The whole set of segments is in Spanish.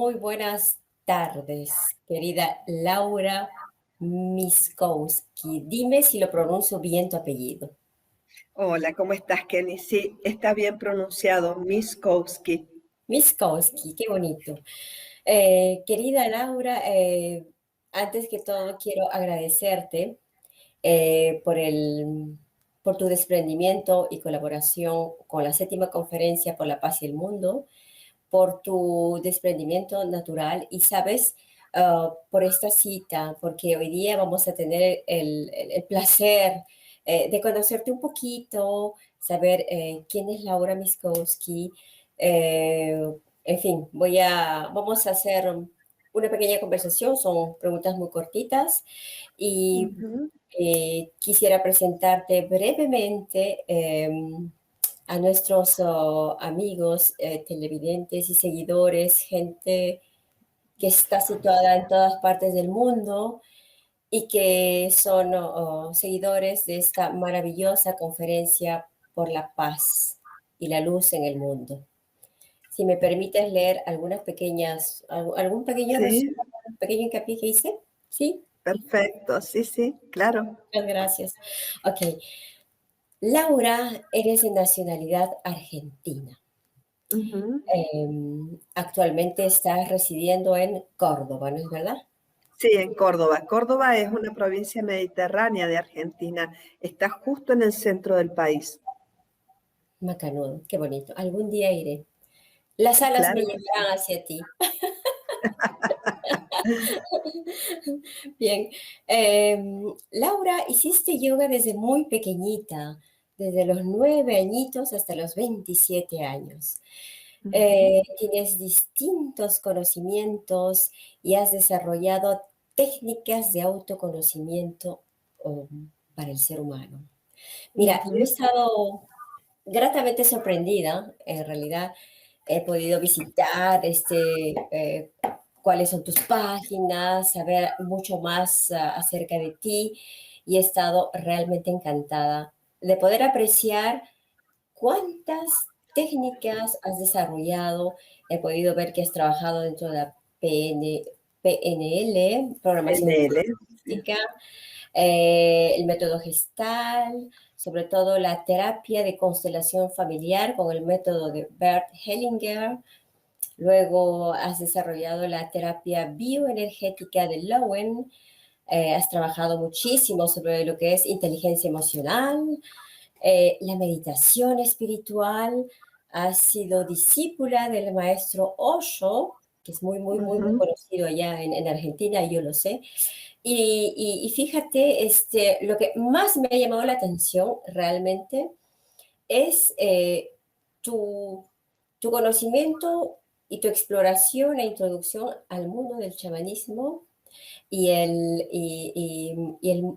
Muy buenas tardes, querida Laura Miskowski. Dime si lo pronuncio bien tu apellido. Hola, ¿cómo estás, Kenny? Sí, está bien pronunciado, Miskowski. Miskowski, qué bonito. Querida Laura, antes que todo quiero agradecerte por por tu desprendimiento y colaboración con la séptima conferencia por la paz y el mundo, por tu desprendimiento natural y, sabes, por esta cita, porque hoy día vamos a tener el placer de conocerte un poquito, saber quién es Laura Miskowski. eh, en fin, vamos a hacer una pequeña conversación, son preguntas muy cortitas y Ujú. quisiera presentarte brevemente. A nuestros amigos televidentes y seguidores, gente que está situada en todas partes del mundo y que son seguidores de esta maravillosa conferencia por la paz y la luz en el mundo. Si me permites leer algunas algún pequeño Sí, resumen, un pequeño hincapié que hice, ¿sí? perfecto, sí, sí, claro. Muchas gracias. Ok. Laura, eres de nacionalidad argentina. Ujú. Actualmente estás residiendo en Córdoba, ¿no es verdad? Sí, en Córdoba. Córdoba es una provincia mediterránea de Argentina. Está justo en el centro del país. Macanudo, qué bonito. Algún día iré. Las alas me Claro que sí. llevarán hacia ti. Bien. Laura, hiciste yoga desde muy pequeñita, desde los 9 añitos hasta los 27 años. Ujú. Tienes distintos conocimientos y has desarrollado técnicas de autoconocimiento para el ser humano. Mira, yo he Ujú. estado gratamente sorprendida, en realidad he podido visitar cuáles son tus páginas, saber mucho más acerca de ti y he estado realmente encantada de poder apreciar cuántas técnicas has desarrollado. He podido ver que has trabajado dentro de la PNL, programación NL. Sí. lingüística, el método gestal, sobre todo la terapia de constelación familiar con el método de Bert Hellinger. Luego has desarrollado la terapia bioenergética de Lowen. Has trabajado muchísimo sobre lo que es inteligencia emocional, la meditación espiritual. Has sido discípula del maestro Osho, que es muy, muy, muy, muy Ujú. conocido allá en Argentina, yo lo sé. Y fíjate, lo que más me ha llamado la atención realmente es tu, tu conocimiento y tu exploración e introducción al mundo del chamanismo y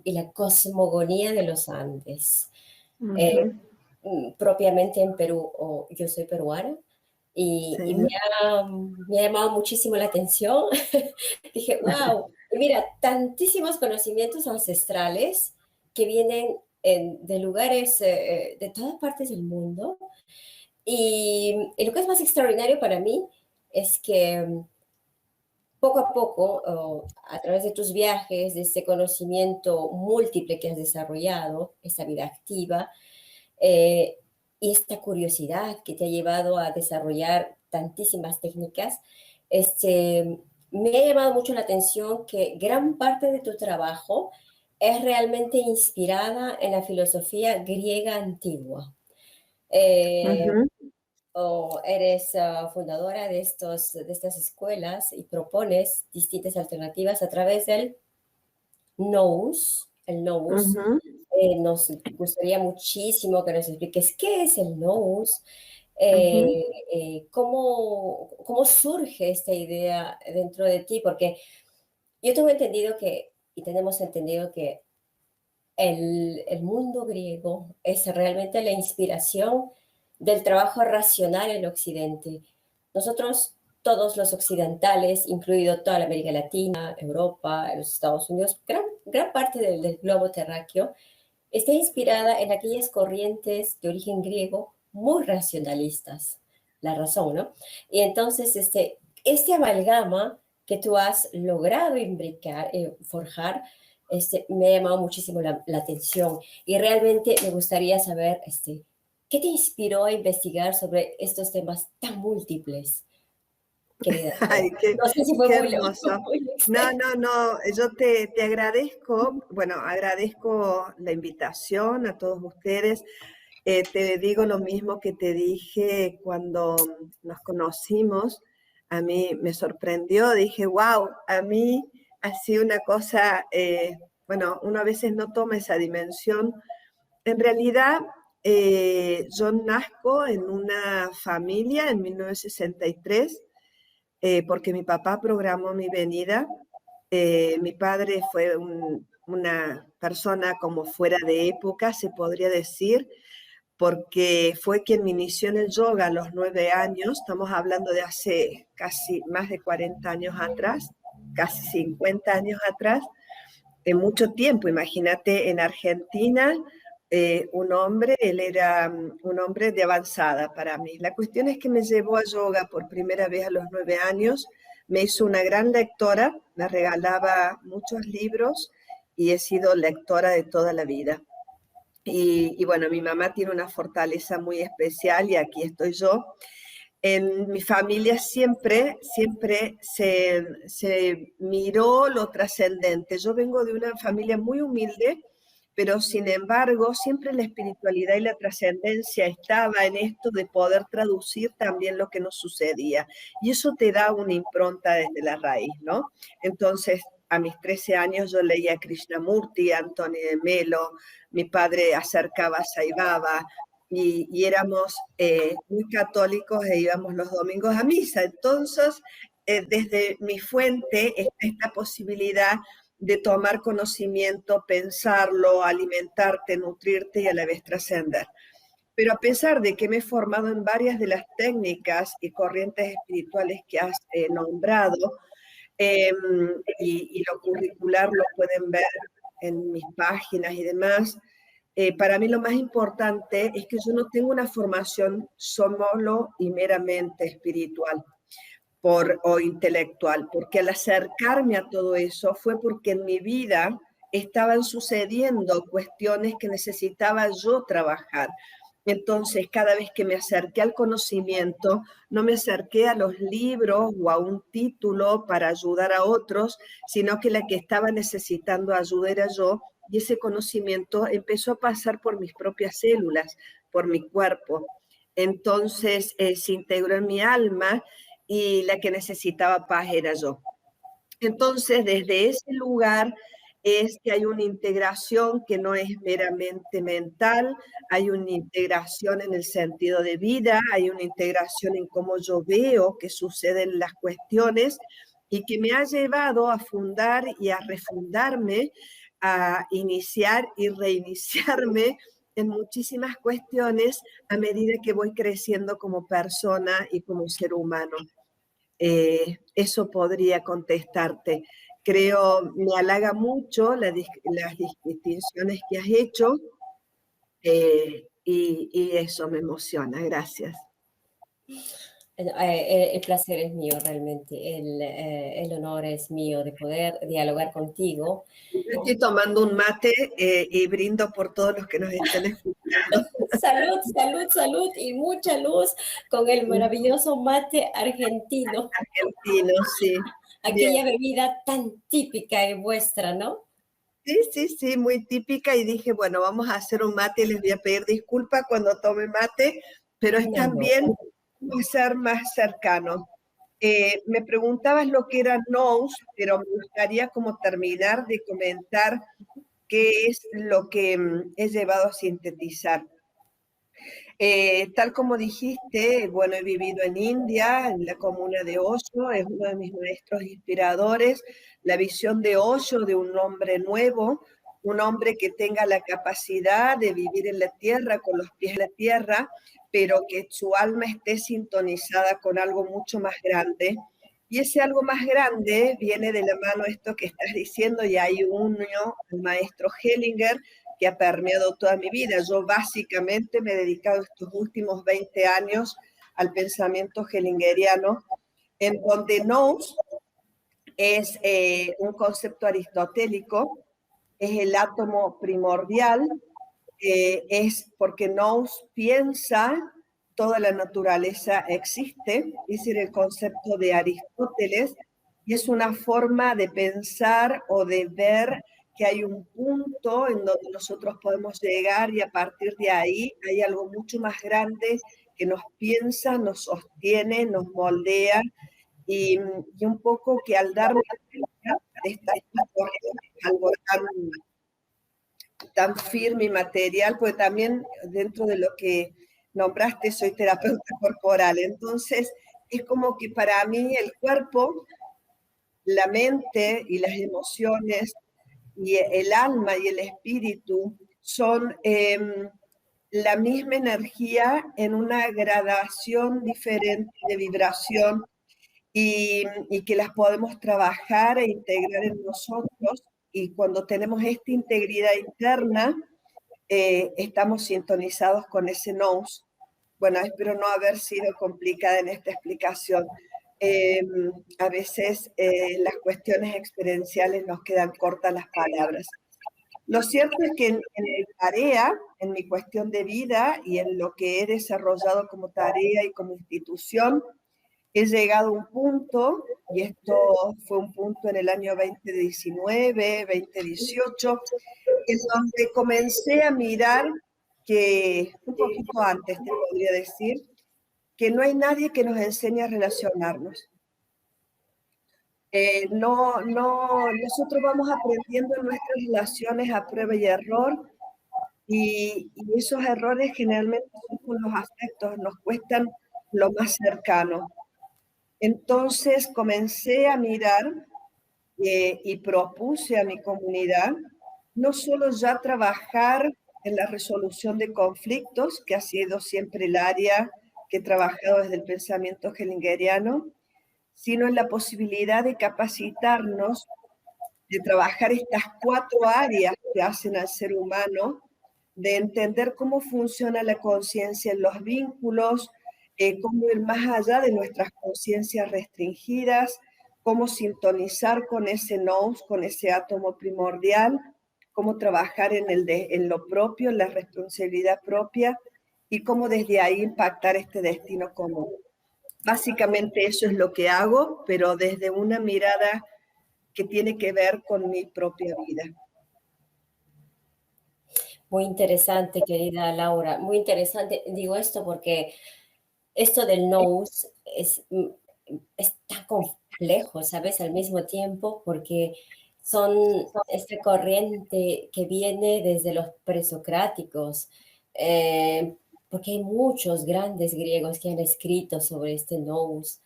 la cosmogonía de los Andes. Ujú. Eh, Propiamente en Perú, yo soy peruana, y, Sí. y me ha llamado muchísimo la atención. Dije, wow, mira, tantísimos conocimientos ancestrales que vienen de lugares de todas partes del mundo. Y lo que es más extraordinario para mí es que poco a poco, a través de tus viajes, de este conocimiento múltiple que has desarrollado, esta vida activa, eh, y esta curiosidad que te ha llevado a desarrollar tantísimas técnicas, me ha llamado mucho la atención que gran parte de tu trabajo es realmente inspirada en la filosofía griega antigua. Eh, Ujú. o eres fundadora de estas escuelas y propones distintas alternativas a través del nous, el nous. Ujú. Nos gustaría muchísimo que nos expliques qué es el nous, Ujú. cómo surge esta idea dentro de ti, porque yo tengo entendido y tenemos entendido que el mundo griego es realmente la inspiración del trabajo racional en Occidente. Nosotros, todos los occidentales, incluido toda la América Latina, Europa, los Estados Unidos, gran parte del globo terráqueo, está inspirada en aquellas corrientes de origen griego muy racionalistas, la razón, ¿no? Y entonces, este amalgama que tú has logrado imbricar, forjar, me ha llamado muchísimo la atención y realmente me gustaría saber, ¿qué te inspiró a investigar sobre estos temas tan múltiples, querida? Ay, qué, No sé si fue qué muy, hermoso. muy No, extenso. no, no, yo te agradezco, bueno, agradezco la invitación a todos ustedes. Te digo lo mismo que te dije cuando nos conocimos. A mí me sorprendió, dije, wow, a mí ha sido una cosa, bueno, uno a veces no toma esa dimensión. En realidad, yo nazco en una familia en 1963 porque mi papá programó mi venida. Mi padre fue una persona como fuera de época, se podría decir, porque fue quien me inició en el yoga a los 9 años. Estamos hablando de hace casi más de 40 años atrás, casi 50 años atrás, en mucho tiempo. Imagínate, en Argentina, un hombre, él era un hombre de avanzada para mí. La cuestión es que me llevó a yoga por primera vez a los 9 años, me hizo una gran lectora, me regalaba muchos libros y he sido lectora de toda la vida. Y bueno, mi mamá tiene una fortaleza muy especial y aquí estoy yo. En mi familia siempre se miró lo trascendente. Yo vengo de una familia muy humilde, pero sin embargo siempre la espiritualidad y la trascendencia estaba en esto de poder traducir también lo que nos sucedía. Y eso te da una impronta desde la raíz, ¿no? Entonces, a mis 13 años yo leía a Krishnamurti, a Antonio de Melo, mi padre acercaba a Sai Baba, y éramos muy católicos e íbamos los domingos a misa. Entonces, desde mi fuente está esta posibilidad de tomar conocimiento, pensarlo, alimentarte, nutrirte y a la vez trascender. Pero a pesar de que me he formado en varias de las técnicas y corrientes espirituales que has nombrado, eh, y lo curricular lo pueden ver en mis páginas y demás, para mí lo más importante es que yo no tengo una formación solo y meramente espiritual o intelectual, porque al acercarme a todo eso fue porque en mi vida estaban sucediendo cuestiones que necesitaba yo trabajar. Entonces, cada vez que me acerqué al conocimiento, no me acerqué a los libros o a un título para ayudar a otros, sino que la que estaba necesitando ayuda era yo, y ese conocimiento empezó a pasar por mis propias células, por mi cuerpo. Entonces, se integró en mi alma y la que necesitaba paz era yo. Entonces, desde ese lugar es que hay una integración que no es meramente mental, hay una integración en el sentido de vida, hay una integración en cómo yo veo que suceden las cuestiones y que me ha llevado a fundar y a refundarme, a iniciar y reiniciarme en muchísimas cuestiones a medida que voy creciendo como persona y como ser humano. Eso podría contestarte. Creo, me halaga mucho las distinciones que has hecho, y eso me emociona. Gracias. El placer es mío realmente, el honor es mío de poder dialogar contigo. Estoy tomando un mate y brindo por todos los que nos estén escuchando. Salud, salud, salud y mucha luz con el maravilloso mate argentino, Argentinos, sí. Bien. aquella bebida tan típica y vuestra, ¿no? Sí, sí, sí, muy típica y dije, bueno, vamos a hacer un mate y les voy a pedir disculpas cuando tome mate, pero es No, no. también ser más cercano. Me preguntabas lo que era nous, pero me gustaría como terminar de comentar qué es lo que he llevado a sintetizar. Tal como dijiste, bueno, he vivido en India, en la comuna de Osho, es uno de mis maestros inspiradores, la visión de Osho de un hombre nuevo, un hombre que tenga la capacidad de vivir en la tierra, con los pies en la tierra, pero que su alma esté sintonizada con algo mucho más grande. Y ese algo más grande viene de la mano esto que estás diciendo, y hay uno, el maestro Hellinger, que ha permeado toda mi vida. Yo básicamente me he dedicado estos últimos 20 años al pensamiento hellingeriano, en donde nous es un concepto aristotélico, es el átomo primordial, es porque nous piensa, toda la naturaleza existe, es decir, el concepto de Aristóteles, y es una forma de pensar o de ver que hay un punto en donde nosotros podemos llegar y a partir de ahí hay algo mucho más grande que nos piensa, nos sostiene, nos moldea y un poco que al darme cuenta de estas cosas, algo tan firme y material, pues también dentro de lo que nombraste, soy terapeuta corporal. Entonces, es como que para mí el cuerpo, la mente y las emociones y el alma y el espíritu son la misma energía en una gradación diferente de vibración y que las podemos trabajar e integrar en nosotros. Y cuando tenemos esta integridad interna, estamos sintonizados con ese nous. Bueno, espero no haber sido complicada en esta explicación. Eh, a veces las cuestiones experienciales nos quedan cortas las palabras. Lo cierto es que en mi tarea, en mi cuestión de vida y en lo que he desarrollado como tarea y como institución, he llegado a un punto, y esto fue un punto en el año 2019, 2018, en donde comencé a mirar que, un poquito antes te podría decir, que no hay nadie que nos enseñe a relacionarnos. Nosotros vamos aprendiendo en nuestras relaciones a prueba y error, y esos errores generalmente son con los afectos, nos cuestan lo más cercano. Entonces comencé a mirar y propuse a mi comunidad no solo ya trabajar en la resolución de conflictos, que ha sido siempre el área que he trabajado desde el pensamiento hellingeriano, sino en la posibilidad de capacitarnos, de trabajar estas 4 áreas que hacen al ser humano, de entender cómo funciona la conciencia en los vínculos, cómo ir más allá de nuestras conciencias restringidas, cómo sintonizar con ese nous, con ese átomo primordial, cómo trabajar en lo propio, en la responsabilidad propia y cómo desde ahí impactar este destino común. Básicamente eso es lo que hago, pero desde una mirada que tiene que ver con mi propia vida. Muy interesante, querida Laura, muy interesante. Digo esto porque esto del nous es tan complejo, ¿sabes? Al mismo tiempo, porque son esta corriente que viene desde los presocráticos, porque hay muchos grandes griegos que han escrito sobre este nous.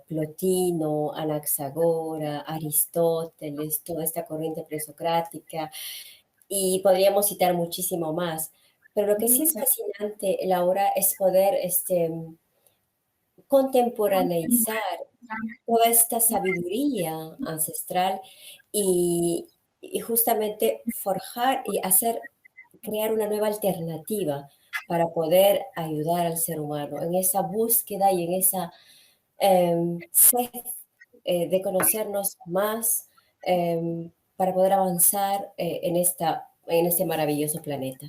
Plotino, Anaxagora, Aristóteles, toda esta corriente presocrática, y podríamos citar muchísimo más. Pero lo que sí es fascinante, Laura, es poder contemporaneizar toda esta sabiduría ancestral y, y justamente forjar y hacer, crear una nueva alternativa para poder ayudar al ser humano en esa búsqueda y en esa sed de conocernos más, para poder avanzar en este maravilloso planeta.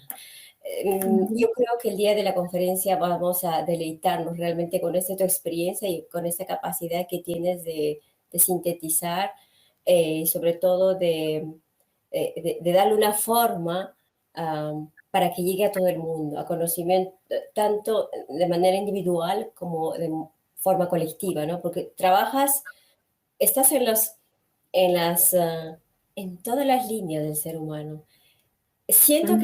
Yo creo que el día de la conferencia vamos a deleitarnos realmente con esta tu experiencia y con esta capacidad que tienes de sintetizar, sobre todo de darle una forma para que llegue a todo el mundo, a conocimiento, tanto de manera individual como de forma colectiva, ¿no? Porque estás en en todas las líneas del ser humano. Siento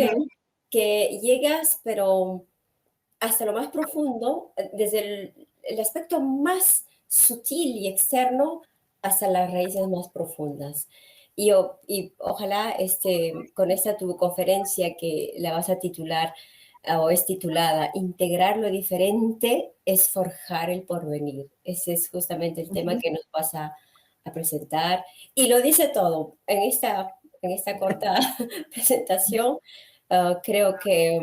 que llegas, pero hasta lo más profundo, desde el aspecto más sutil y externo hasta las raíces más profundas. Y ojalá con esta tu conferencia que la vas a titular o es titulada Integrar lo diferente es forjar el porvenir. Ese es justamente el tema que nos vas a presentar. Y lo dice todo en esta corta presentación. Creo que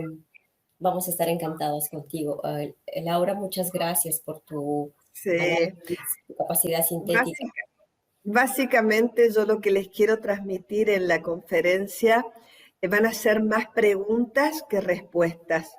vamos a estar encantados contigo. Laura, muchas gracias por tu Sí. tu capacidad sintética. Básicamente yo lo que les quiero transmitir en la conferencia van a ser más preguntas que respuestas.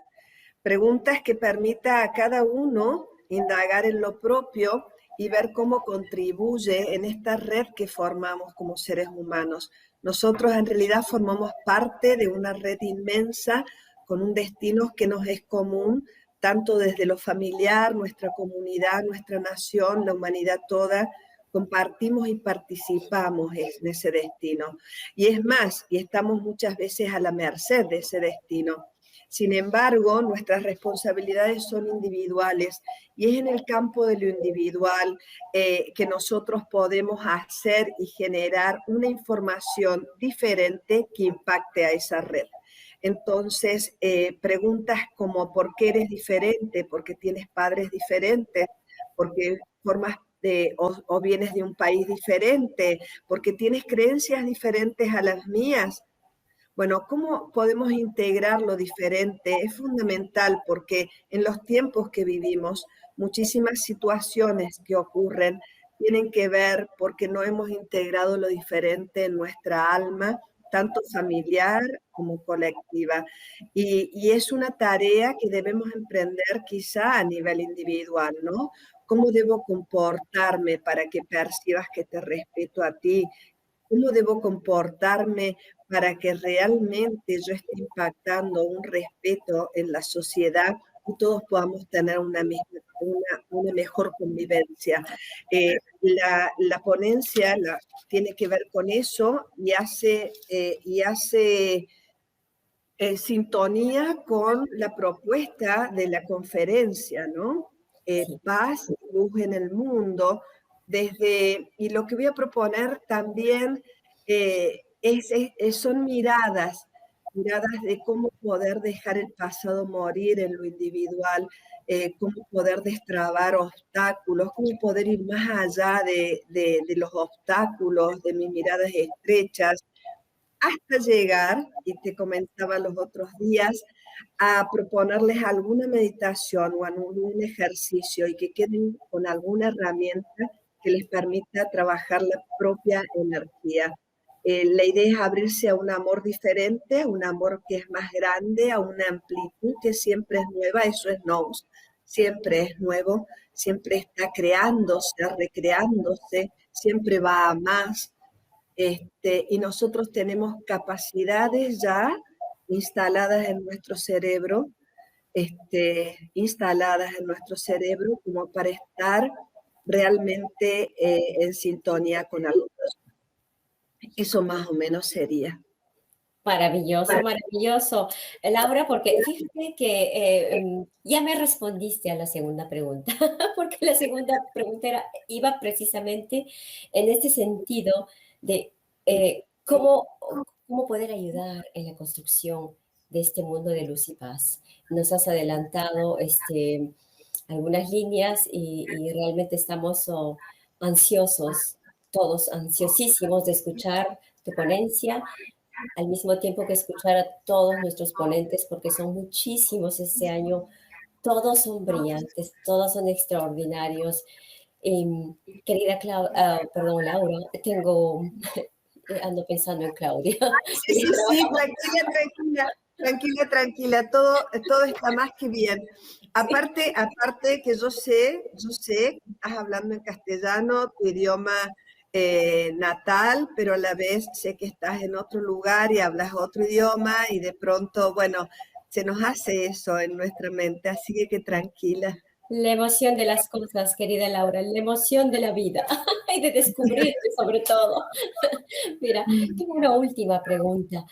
Preguntas que permita a cada uno indagar en lo propio y ver cómo contribuye en esta red que formamos como seres humanos. Nosotros en realidad formamos parte de una red inmensa con un destino que nos es común, tanto desde lo familiar, nuestra comunidad, nuestra nación, la humanidad toda, compartimos y participamos en ese destino. Y es más, y estamos muchas veces a la merced de ese destino. Sin embargo, nuestras responsabilidades son individuales y es en el campo de lo individual que nosotros podemos hacer y generar una información diferente que impacte a esa red. Entonces, preguntas como ¿por qué eres diferente? ¿Por qué tienes padres diferentes? ¿Por qué formas o vienes de un país diferente? ¿Por qué tienes creencias diferentes a las mías? Bueno, ¿cómo podemos integrar lo diferente? Es fundamental porque en los tiempos que vivimos, muchísimas situaciones que ocurren tienen que ver porque no hemos integrado lo diferente en nuestra alma, tanto familiar como colectiva. Y es una tarea que debemos emprender quizá a nivel individual, ¿no? ¿Cómo debo comportarme para que percibas que te respeto a ti? ¿Cómo debo comportarme para que realmente yo esté impactando un respeto en la sociedad y todos podamos tener una mejor convivencia? La ponencia tiene que ver con eso y hace sintonía con la propuesta de la conferencia, ¿no? Sí, Paz y luz en el mundo, y lo que voy a proponer también son miradas de cómo poder dejar el pasado morir en lo individual, cómo poder destrabar obstáculos, cómo poder ir más allá de los obstáculos, de mis miradas estrechas, hasta llegar, y te comentaba los otros días, a proponerles alguna meditación o algún ejercicio y que queden con alguna herramienta que les permita trabajar la propia energía. La idea es abrirse a un amor diferente, a un amor que es más grande, a una amplitud que siempre es nueva, eso es Nous, siempre es nuevo, siempre está creándose, recreándose, siempre va a más, y nosotros tenemos capacidades ya instaladas en nuestro cerebro, instaladas en nuestro cerebro como para estar realmente en sintonía con algo. Eso más o menos sería. maravilloso, maravilloso. Laura, porque fíjate que ya me respondiste a la segunda pregunta, porque la segunda pregunta iba precisamente en este sentido de cómo poder ayudar en la construcción de este mundo de luz y paz. Nos has adelantado algunas líneas y realmente estamos ansiosos, todos ansiosísimos de escuchar tu ponencia al mismo tiempo que escuchar a todos nuestros ponentes, porque son muchísimos este año, todos son brillantes, todos son extraordinarios. Querida perdón, Laura, ando pensando en Claudia. Sí, sí, sí, tranquila, tranquila, tranquila, tranquila, todo está más que bien. Sí. Aparte que yo sé que estás hablando en castellano, tu idioma natal, pero a la vez sé que estás en otro lugar y hablas otro idioma y de pronto, bueno, se nos hace eso en nuestra mente, así que tranquila. La emoción de las cosas, querida Laura, la emoción de la vida y de descubrirte sobre todo. Mira, tengo una última pregunta.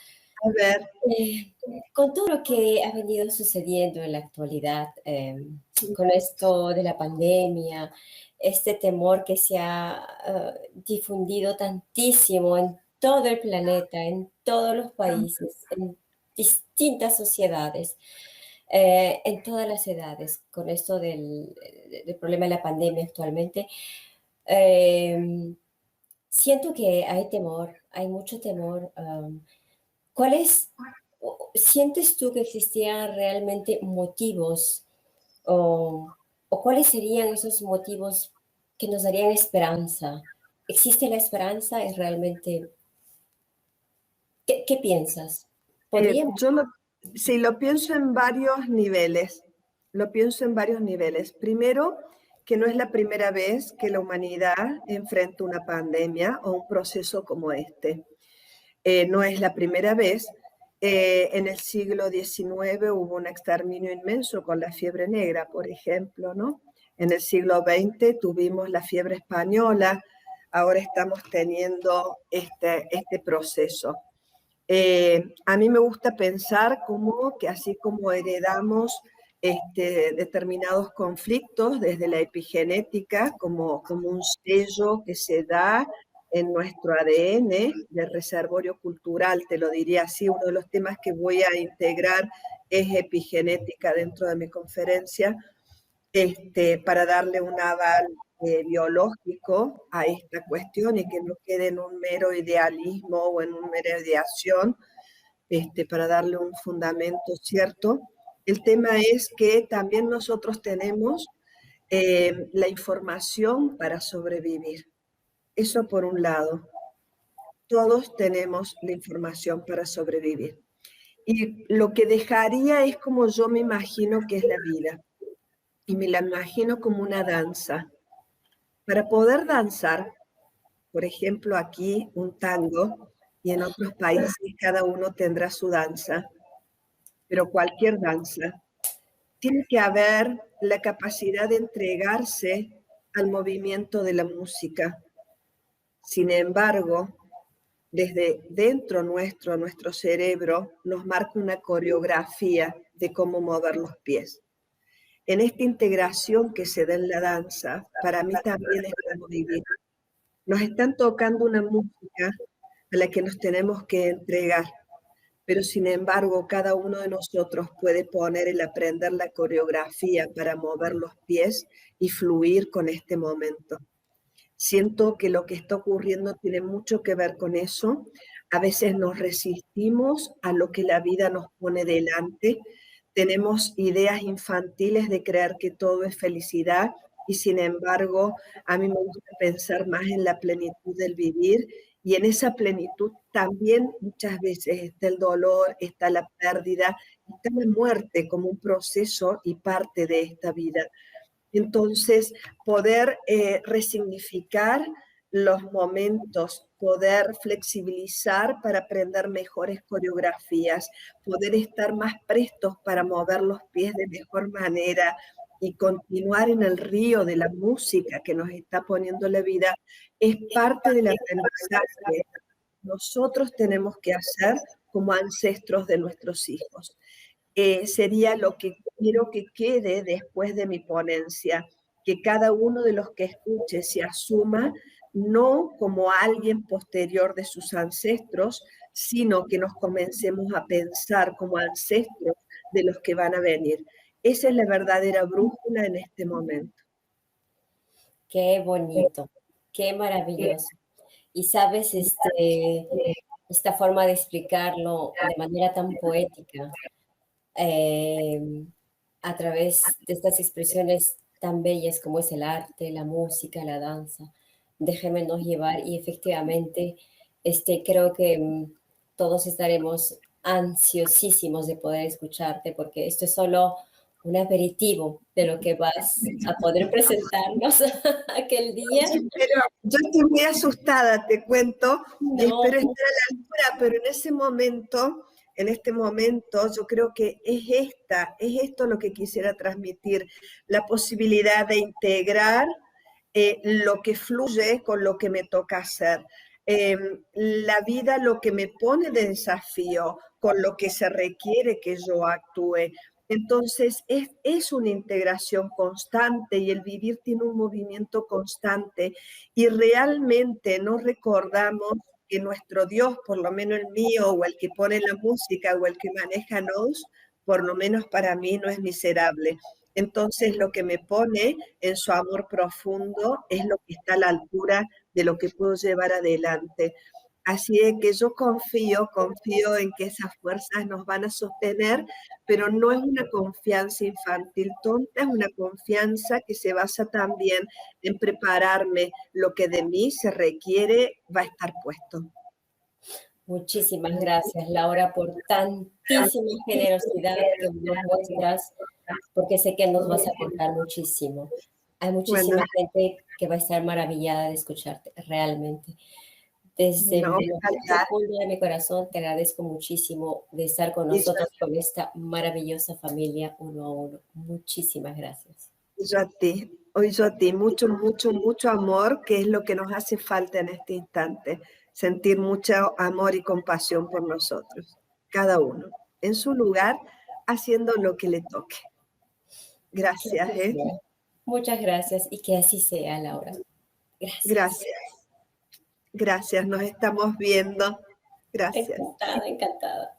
A ver, Eh, con todo lo que ha venido sucediendo en la actualidad, con esto de la pandemia, este temor que se ha difundido tantísimo en todo el planeta, en todos los países, en distintas sociedades, en todas las edades, con esto del problema de la pandemia actualmente, eh, siento que hay temor, hay mucho temor. ¿Cuáles sientes tú que existían realmente motivos o ¿O cuáles serían esos motivos que nos darían esperanza? ¿Existe la esperanza? ¿Es realmente... ¿Qué piensas? ¿Podríamos? Yo sí, lo pienso en varios niveles. Lo pienso en varios niveles. Primero, que no es la primera vez que la humanidad enfrenta una pandemia o un proceso como este. No es la primera vez. En el siglo XIX hubo un exterminio inmenso con la fiebre negra, por ejemplo, ¿no? En el siglo XX tuvimos la fiebre española. Ahora estamos teniendo este proceso. A mí me gusta pensar como que así como heredamos determinados conflictos desde la epigenética, como un sello que se da en nuestro ADN de reservorio cultural, te lo diría así, uno de los temas que voy a integrar es epigenética dentro de mi conferencia, para darle un aval biológico a esta cuestión y que no quede en un mero idealismo o en una mera ideación, para darle un fundamento cierto. El tema es que también nosotros tenemos la información para sobrevivir. Eso por un lado. Todos tenemos la información para sobrevivir. Y lo que dejaría es como yo me imagino que es la vida. Y me la imagino como una danza. Para poder danzar, por ejemplo, aquí un tango, y en otros países cada uno tendrá su danza, pero cualquier danza, tiene que haber la capacidad de entregarse al movimiento de la música. Sin embargo, desde dentro nuestro cerebro, nos marca una coreografía de cómo mover los pies. En esta integración que se da en la danza, para mí también es como vivir. Nos están tocando una música a la que nos tenemos que entregar, pero sin embargo cada uno de nosotros puede poner el aprender la coreografía para mover los pies y fluir con este momento. Siento que lo que está ocurriendo tiene mucho que ver con eso. A veces nos resistimos a lo que la vida nos pone delante. Tenemos ideas infantiles de creer que todo es felicidad y sin embargo a mí me gusta pensar más en la plenitud del vivir y en esa plenitud también muchas veces está el dolor, está la pérdida, está la muerte como un proceso y parte de esta vida. Entonces, poder resignificar los momentos, poder flexibilizar para aprender mejores coreografías, poder estar más prestos para mover los pies de mejor manera y continuar en el río de la música que nos está poniendo la vida, es parte del aprendizaje que nosotros tenemos que hacer como ancestros de nuestros hijos. Sería lo que quiero que quede después de mi ponencia, que cada uno de los que escuche se asuma no como alguien posterior de sus ancestros, sino que nos comencemos a pensar como ancestros de los que van a venir. Esa es la verdadera brújula en este momento. Qué bonito, qué maravilloso. Y sabes, esta forma de explicarlo de manera tan poética, eh, a través de estas expresiones tan bellas como es el arte, la música, la danza. Déjemenos llevar y efectivamente, creo que todos estaremos ansiosísimos de poder escucharte porque esto es solo un aperitivo de lo que vas a poder presentarnos aquel día. Sí, pero yo estoy muy asustada, te cuento, y No, espero estar a la altura, pero en este momento, yo creo que es esto lo que quisiera transmitir, la posibilidad de integrar lo que fluye con lo que me toca hacer. La vida lo que me pone de desafío con lo que se requiere que yo actúe. Entonces, es una integración constante y el vivir tiene un movimiento constante y realmente no recordamos que nuestro Dios, por lo menos el mío, o el que pone la música, o el que maneja nos, por lo menos para mí no es miserable. Entonces, lo que me pone en su amor profundo es lo que está a la altura de lo que puedo llevar adelante. Así es que yo confío en que esas fuerzas nos van a sostener, pero no es una confianza infantil tonta, es una confianza que se basa también en prepararme. Lo que de mí se requiere va a estar puesto. Muchísimas gracias, Laura, por tantísima generosidad que nos muestras, porque sé que nos vas a contar muchísimo. Hay Bueno, muchísima gente que va a estar maravillada de escucharte, realmente. Desde no, lo más faltar. profundo de mi corazón, te agradezco muchísimo de estar con Y yo, nosotros, con esta maravillosa familia uno a uno. Muchísimas gracias. y yo a ti, hoy yo a ti, mucho, mucho, mucho amor, que es lo que nos hace falta en este instante, sentir mucho amor y compasión por nosotros, cada uno, en su lugar, haciendo lo que le toque. Que Gracias, así ¿eh? sea. Muchas gracias y que así sea, Laura. Gracias. Gracias, gracias, nos estamos viendo. Gracias. Encantada, encantada.